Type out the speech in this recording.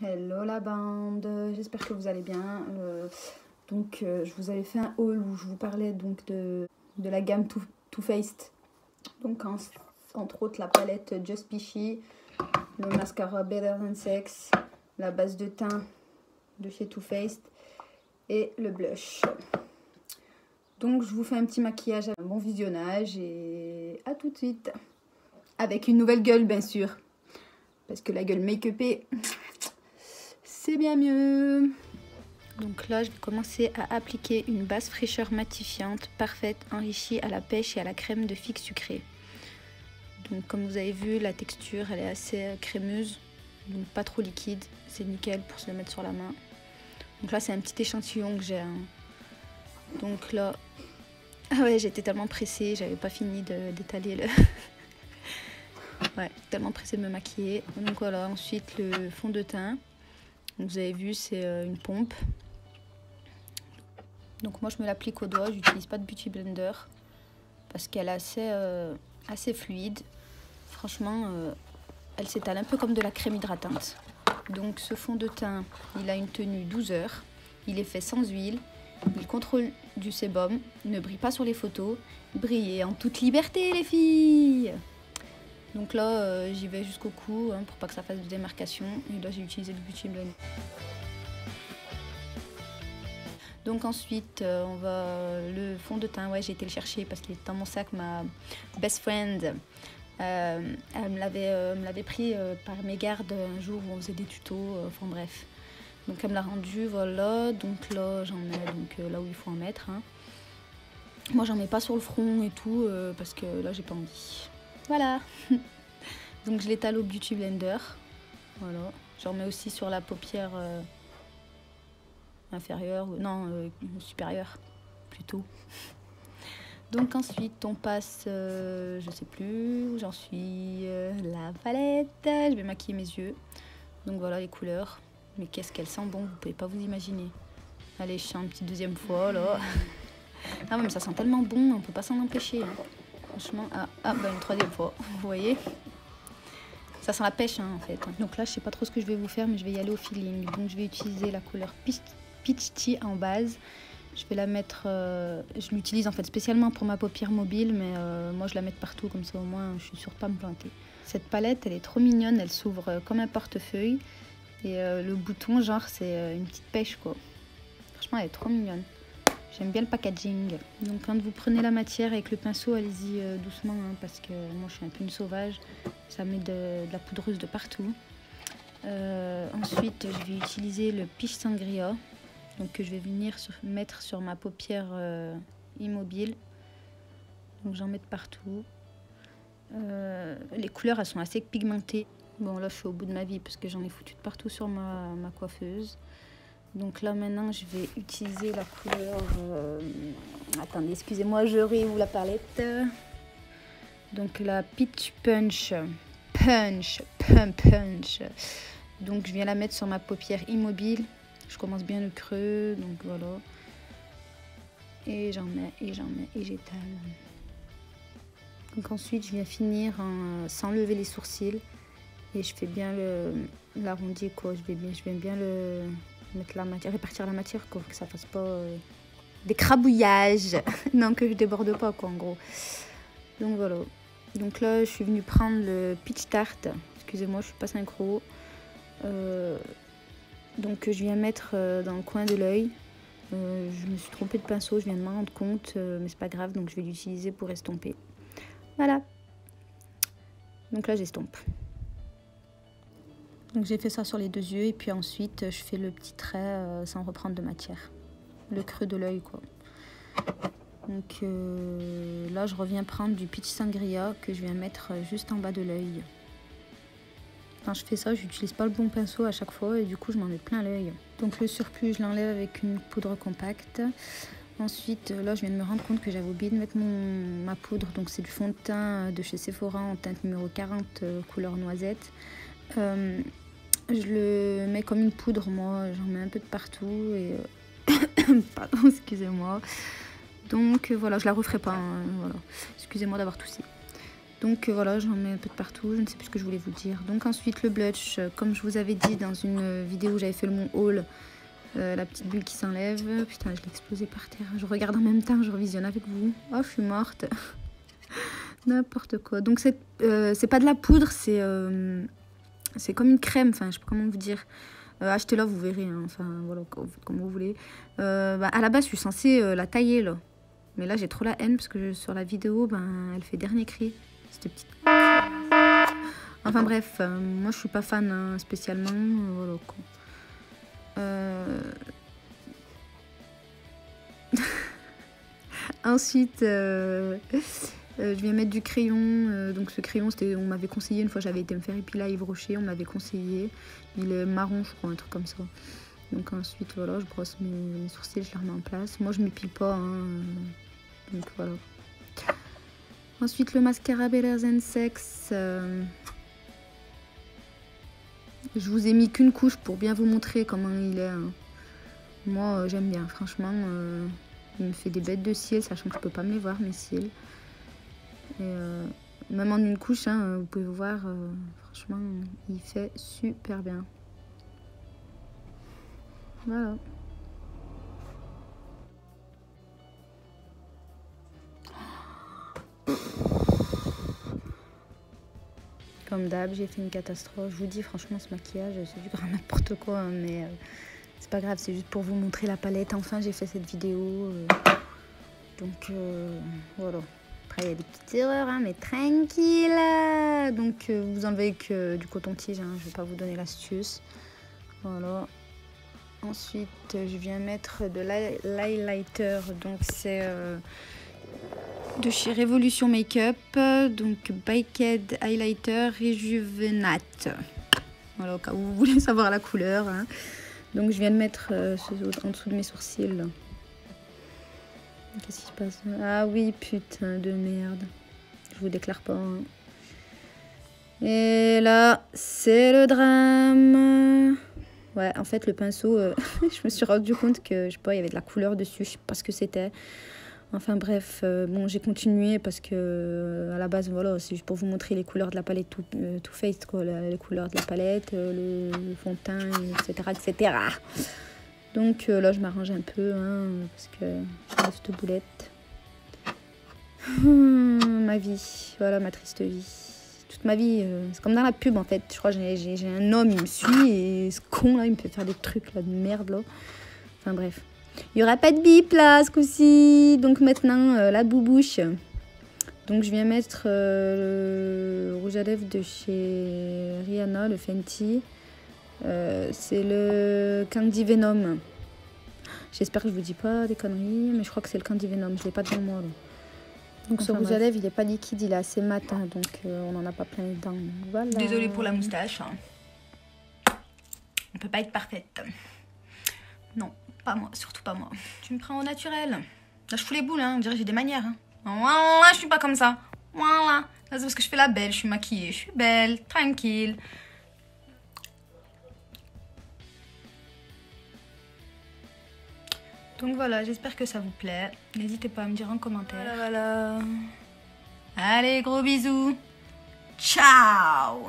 Hello la bande, j'espère que vous allez bien. Je vous avais fait un haul où je vous parlais donc de la gamme Too Faced. Donc entre autres la palette Just Peachy, le mascara Better Than Sex, la base de teint de chez Too Faced et le blush. Donc je vous fais un petit maquillage, un bon visionnage et à tout de suite. Avec une nouvelle gueule bien sûr. Parce que la gueule make-upée, c'est bien mieux. Donc là, je vais commencer à appliquer une base fraîcheur matifiante, parfaite, enrichie à la pêche et à la crème de figue sucrée. Donc comme vous avez vu, la texture, elle est assez crémeuse, donc pas trop liquide. C'est nickel pour se le mettre sur la main. Donc là, c'est un petit échantillon que j'ai. Donc là, ah ouais, j'étais tellement pressée, j'avais pas fini d'étaler le... Ouais, tellement pressée de me maquiller. Donc voilà, ensuite le fond de teint. Vous avez vu, c'est une pompe. Donc moi, je me l'applique au doigt. Je n'utilise pas de Beauty Blender parce qu'elle est assez fluide. Franchement, elle s'étale un peu comme de la crème hydratante. Donc ce fond de teint, il a une tenue 12 heures. Il est fait sans huile. Il contrôle du sébum. Il ne brille pas sur les photos. Brillez en toute liberté, les filles! Donc là, j'y vais jusqu'au cou pour pas que ça fasse de démarcation. Et là, j'ai utilisé le Beauty Blender. Donc ensuite, on va le fond de teint. Ouais, j'ai été le chercher parce qu'il était dans mon sac. Ma best friend, elle me l'avait pris par mégarde un jour où on faisait des tutos. Enfin bref. Donc elle me l'a rendu, voilà. Donc là, j'en mets là où il faut en mettre. Moi, j'en mets pas sur le front et tout parce que là, j'ai pas envie. Voilà. Donc je l'étale au Beauty Blender. Voilà. J'en mets aussi sur la paupière inférieure, non, supérieure plutôt. Donc ensuite on passe, je sais plus où j'en suis, la palette. Je vais maquiller mes yeux. Donc voilà les couleurs. Mais qu'est-ce qu'elle sent bon, vous pouvez pas vous imaginer. Allez, je chante une petite deuxième fois là. Ah mais ça sent tellement bon, on peut pas s'en empêcher. Franchement, une troisième fois, vous voyez. Ça sent la pêche en fait. Donc là, je sais pas trop ce que je vais vous faire, mais je vais y aller au feeling. Donc je vais utiliser la couleur Peach Tea en base. Je vais la mettre, je l'utilise en fait spécialement pour ma paupière mobile, mais moi je la mets partout, comme ça au moins je suis sûre de pas me planter. Cette palette, elle est trop mignonne, elle s'ouvre comme un portefeuille. Et le bouton, genre, c'est une petite pêche quoi. Franchement, elle est trop mignonne. J'aime bien le packaging. Donc quand vous prenez la matière avec le pinceau, allez-y doucement, parce que moi je suis un peu une sauvage. Ça met de la poudreuse de partout. Ensuite, je vais utiliser le Peach Sangria. Donc que je vais venir mettre sur ma paupière immobile. Donc j'en mets de partout. Les couleurs, elles sont assez pigmentées. Bon là, je suis au bout de ma vie parce que j'en ai foutu de partout sur ma coiffeuse. Donc là maintenant je vais utiliser la couleur, attendez excusez-moi je réouvre la palette. Donc la Peach Punch. Donc je viens la mettre sur ma paupière immobile. Je commence bien le creux, donc voilà. Et j'en mets et j'étale. Donc ensuite je viens finir sans lever les sourcils. Et je fais bien l'arrondi quoi, je vais bien mettre la matière, répartir la matière quoi, que ça fasse pas des crabouillages. Non, que je déborde pas quoi en gros. Donc voilà. Donc là je suis venue prendre le Peach Tart. Excusez-moi, je suis pas synchro. Donc je viens mettre dans le coin de l'œil. Je me suis trompée de pinceau, je viens de m'en rendre compte, mais c'est pas grave, donc je vais l'utiliser pour estomper. Voilà. Donc là j'estompe. Donc j'ai fait ça sur les deux yeux et puis ensuite je fais le petit trait sans reprendre de matière. Le creux de l'œil quoi. Donc là je reviens prendre du Peach Sangria que je viens mettre juste en bas de l'œil. Quand je fais ça, j'utilise pas le bon pinceau à chaque fois et du coup je m'en mets plein l'œil. Donc le surplus je l'enlève avec une poudre compacte. Ensuite là je viens de me rendre compte que j'avais oublié de mettre ma poudre. Donc c'est du fond de teint de chez Sephora en teinte numéro 40 couleur noisette. Je le mets comme une poudre, moi, j'en mets un peu de partout et pardon, excusez-moi. Donc voilà, je la referai pas, voilà. Excusez-moi d'avoir toussé. Donc voilà, j'en mets un peu de partout, je ne sais plus ce que je voulais vous dire. Donc ensuite le blush, comme je vous avais dit dans une vidéo où j'avais fait mon haul, la petite bulle qui s'enlève. Putain, je l'ai explosé par terre. Je regarde en même temps, je revisionne avec vous. Oh, je suis morte. N'importe quoi. Donc c'est pas de la poudre, c'est comme une crème, enfin je sais pas comment vous dire. Achetez-la, vous verrez, hein. Enfin voilà, comme vous voulez. À la base, je suis censée la tailler là. Mais là, j'ai trop la haine parce que sur la vidéo, elle fait dernier cri. Cette petite... Enfin bref, moi je suis pas fan hein, spécialement. Voilà quoi. Ensuite, je viens mettre du crayon. Donc ce crayon, on m'avait conseillé une fois, j'avais été me faire épiler à Yves Rocher, on m'avait conseillé. Il est marron, je crois, un truc comme ça. Donc ensuite, voilà, je brosse mes sourcils, je les remets en place. Moi, je m'épile pas, hein, donc voilà. Ensuite, le mascara Bellers & Sex. Je vous ai mis qu'une couche pour bien vous montrer comment il est. Hein. Moi, j'aime bien, franchement. Il me fait des bêtes de cils, sachant que je peux pas me les voir, mes cils. Et même en une couche, hein, vous pouvez voir, franchement, il fait super bien. Voilà. Comme d'hab, j'ai fait une catastrophe. Je vous dis, franchement, ce maquillage, c'est du grand n'importe quoi, hein, mais c'est pas grave, c'est juste pour vous montrer la palette. Enfin, j'ai fait cette vidéo. Donc, voilà. Après, il y a des petites erreurs, hein, mais tranquille. Donc, vous enlevez que du coton-tige, hein, je vais pas vous donner l'astuce. Voilà. Ensuite, je viens mettre de l'highlighter. Donc, c'est... de chez Révolution Makeup, donc Baked Highlighter Rejuvenate. Voilà, au cas où vous voulez savoir la couleur. Hein. Donc je viens de mettre en dessous de mes sourcils. Qu'est-ce qui se passe? Ah oui, putain de merde. Je vous déclare pas. Hein. Et là, c'est le drame. Ouais, en fait, le pinceau, je me suis rendu compte que, je sais pas, il y avait de la couleur dessus. Je sais pas ce que c'était. Enfin bref, bon, j'ai continué parce que à la base, voilà, c'est juste pour vous montrer les couleurs de la palette Too Faced, quoi, les couleurs de la palette, le fond de teint, etc., etc. Donc là, je m'arrange un peu, hein, parce que je reste boulette. Ma vie, voilà ma triste vie. Toute ma vie, c'est comme dans la pub en fait. Je crois que j'ai un homme, il me suit et ce con là, il me fait faire des trucs là de merde là. Enfin bref. Il n'y aura pas de bip là ce coup-ci. Donc maintenant, la boubouche. Donc je viens mettre le rouge à lèvres de chez Rihanna, le Fenty. C'est le Candy Venom. J'espère que je vous dis pas des conneries, mais je crois que c'est le Candy Venom. Je l'ai pas devant moi là. Donc ce rouge à lèvres, il n'est pas liquide, il est assez mat, hein, donc on n'en a pas plein les dents. Voilà. Désolée pour la moustache. Hein. On peut pas être parfaite. Non. Pas moi, surtout pas moi. Tu me prends au naturel. Là, je fous les boules, hein. On dirait que j'ai des manières. Hein. Voilà, je suis pas comme ça. Voilà. Là, c'est parce que je fais la belle, je suis maquillée. Je suis belle, tranquille. Donc voilà, j'espère que ça vous plaît. N'hésitez pas à me dire en commentaire. Voilà. Allez, gros bisous. Ciao.